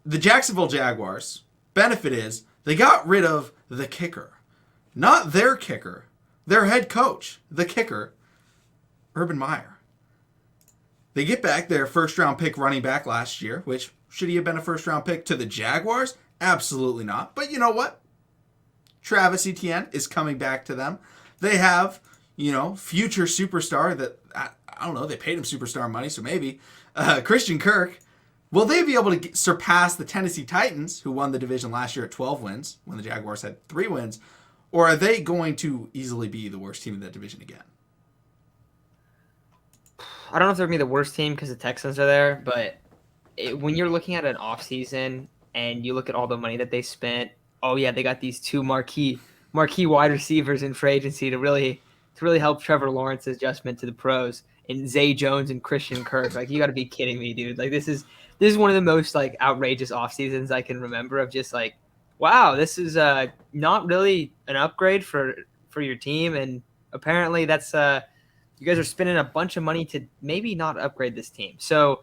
the Jacksonville Jaguars, benefit is they got rid of the kicker. Not their kicker, their head coach, the kicker, Urban Meyer. They get back their first-round pick running back last year, which, should he have been a first-round pick to the Jaguars? Absolutely not. But you know what? Travis Etienne is coming back to them. They have, future superstar that, I don't know, they paid him superstar money, so maybe, Christian Kirk. Will they be able to surpass the Tennessee Titans, who won the division last year at 12 wins, when the Jaguars had 3 wins? Or are they going to easily be the worst team in that division again? I don't know if they're going to be the worst team because the Texans are there, but when you're looking at an offseason and you look at all the money that they spent, oh yeah, they got these 2 marquee wide receivers in free agency to really help Trevor Lawrence's adjustment to the pros, and Zay Jones and Christian Kirk. Like, you got to be kidding me, dude. Like, this is one of the most like outrageous off seasons I can remember, of just like, wow, this is not really an upgrade for your team, and apparently that's you guys are spending a bunch of money to maybe not upgrade this team. So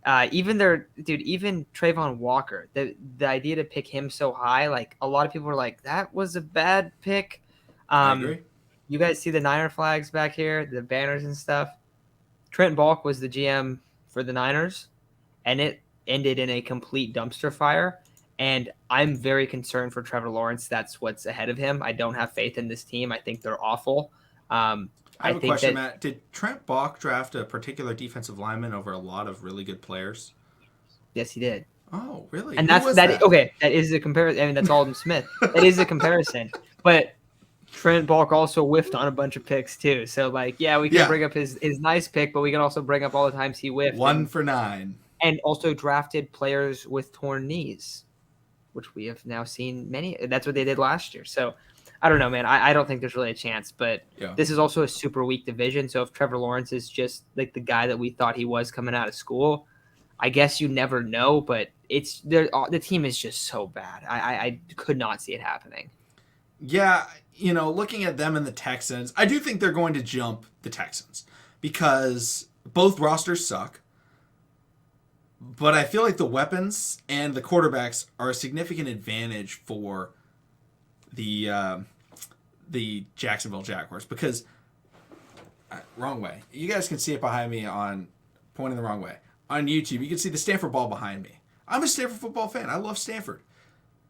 even Trayvon Walker, the idea to pick him so high, like, a lot of people were like, that was a bad pick. I agree. You guys see the Niner flags back here, the banners and stuff. Trent Balk was the GM for the Niners, and it ended in a complete dumpster fire. And I'm very concerned for Trevor Lawrence. That's what's ahead of him. I don't have faith in this team. I think they're awful. I have a question, Matt. Did Trent Balk draft a particular defensive lineman over a lot of really good players? Yes, he did. Oh, really? And that. Okay, that is a comparison. I mean, that's Alden Smith. That is a comparison. But Trent Balk also whiffed on a bunch of picks too. So, like, yeah, we can bring up his nice pick, but we can also bring up all the times he whiffed. 1 for 9. And also drafted players with torn knees, which we have now seen many. That's what they did last year. So, I don't know, man. I don't think there's really a chance, but This is also a super weak division. So if Trevor Lawrence is just like the guy that we thought he was coming out of school, I guess you never know, but the team is just so bad. I could not see it happening. Yeah, looking at them and the Texans, I do think they're going to jump the Texans because both rosters suck. But I feel like the weapons and the quarterbacks are a significant advantage for the Jacksonville Jaguars, because wrong way. You guys can see it behind me pointing the wrong way. On YouTube, you can see the Stanford ball behind me. I'm a Stanford football fan. I love Stanford.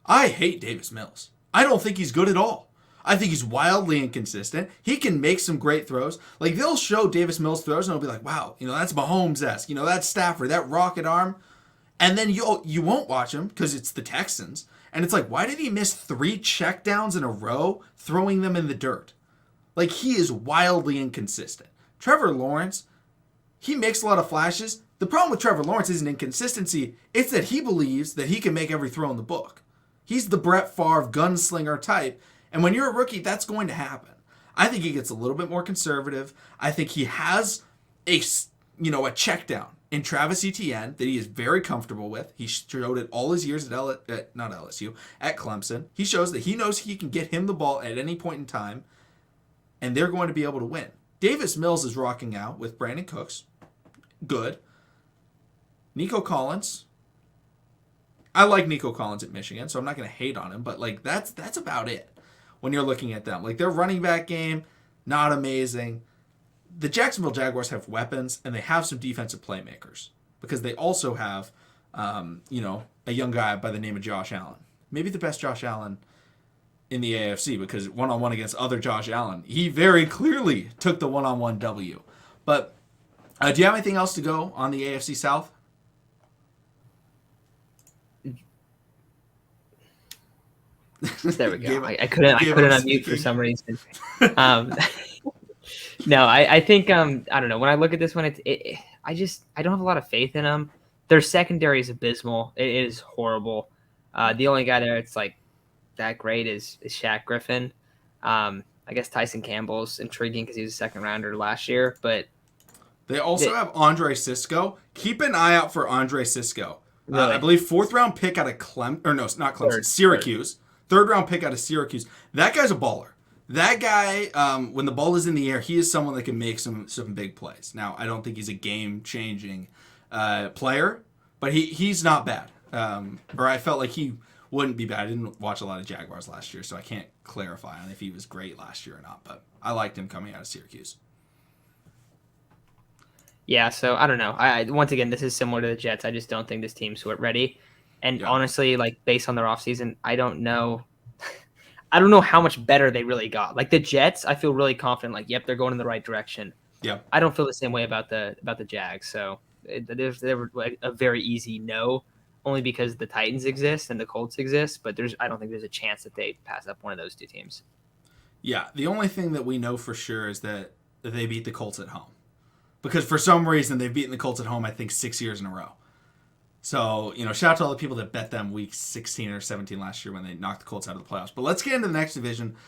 I hate Davis Mills. I don't think he's good at all. I think he's wildly inconsistent. He can make some great throws. Like, they'll show Davis Mills throws and it'll be like, wow, that's Mahomes-esque. That's Stafford, that rocket arm. And then you won't watch him because it's the Texans. And it's like, why did he miss 3 checkdowns in a row, throwing them in the dirt? Like, he is wildly inconsistent. Trevor Lawrence, he makes a lot of flashes. The problem with Trevor Lawrence isn't inconsistency. It's that he believes that he can make every throw in the book. He's the Brett Favre gunslinger type. And when you're a rookie, that's going to happen. I think he gets a little bit more conservative. I think he has a check down in Travis Etienne that he is very comfortable with. He showed it all his years at Clemson. He shows that he knows he can get him the ball at any point in time, and they're going to be able to win. Davis Mills is rocking out with Brandon Cooks. Good. Nico Collins. I like Nico Collins at Michigan, so I'm not going to hate on him, but like that's about it when you're looking at them. Like, their running back game, not amazing. The Jacksonville Jaguars have weapons, and they have some defensive playmakers because they also have, a young guy by the name of Josh Allen. Maybe the best Josh Allen in the AFC, because one-on-one against other Josh Allen, he very clearly took the one-on-one W. But do you have anything else to go on the AFC South? There we go. I couldn't unmute for some reason. No, I think I don't know. When I look at this one, I don't have a lot of faith in them. Their secondary is abysmal. It is horrible. The only guy there it's like that great is Shaq Griffin. I guess Tyson Campbell's intriguing because he was a second rounder last year, but they also have Andre Cisco. Keep an eye out for Andre Cisco. Really? I believe 4th round pick out of Syracuse. 3rd round pick out of Syracuse. That guy's a baller. That guy, when the ball is in the air, he is someone that can make some big plays. Now, I don't think he's a game-changing player, but he's not bad. or I felt like he wouldn't be bad. I didn't watch a lot of Jaguars last year, so I can't clarify on if he was great last year or not. But I liked him coming out of Syracuse. Yeah, so I don't know. Once again, this is similar to the Jets. I just don't think this team's sort ready. And honestly, like based on their offseason, I don't know. I don't know how much better they really got. Like the Jets, I feel really confident. Like, yep, they're going in the right direction. Yeah. I don't feel the same way about the Jags. So they're like a very easy no, only because the Titans exist and the Colts exist. But I don't think there's a chance that they pass up one of those two teams. Yeah, the only thing that we know for sure is that they beat the Colts at home. Because for some reason, they've beaten the Colts at home, I think, 6 years in a row. So, shout out to all the people that bet them week 16 or 17 last year when they knocked the Colts out of the playoffs. But let's get into the next division.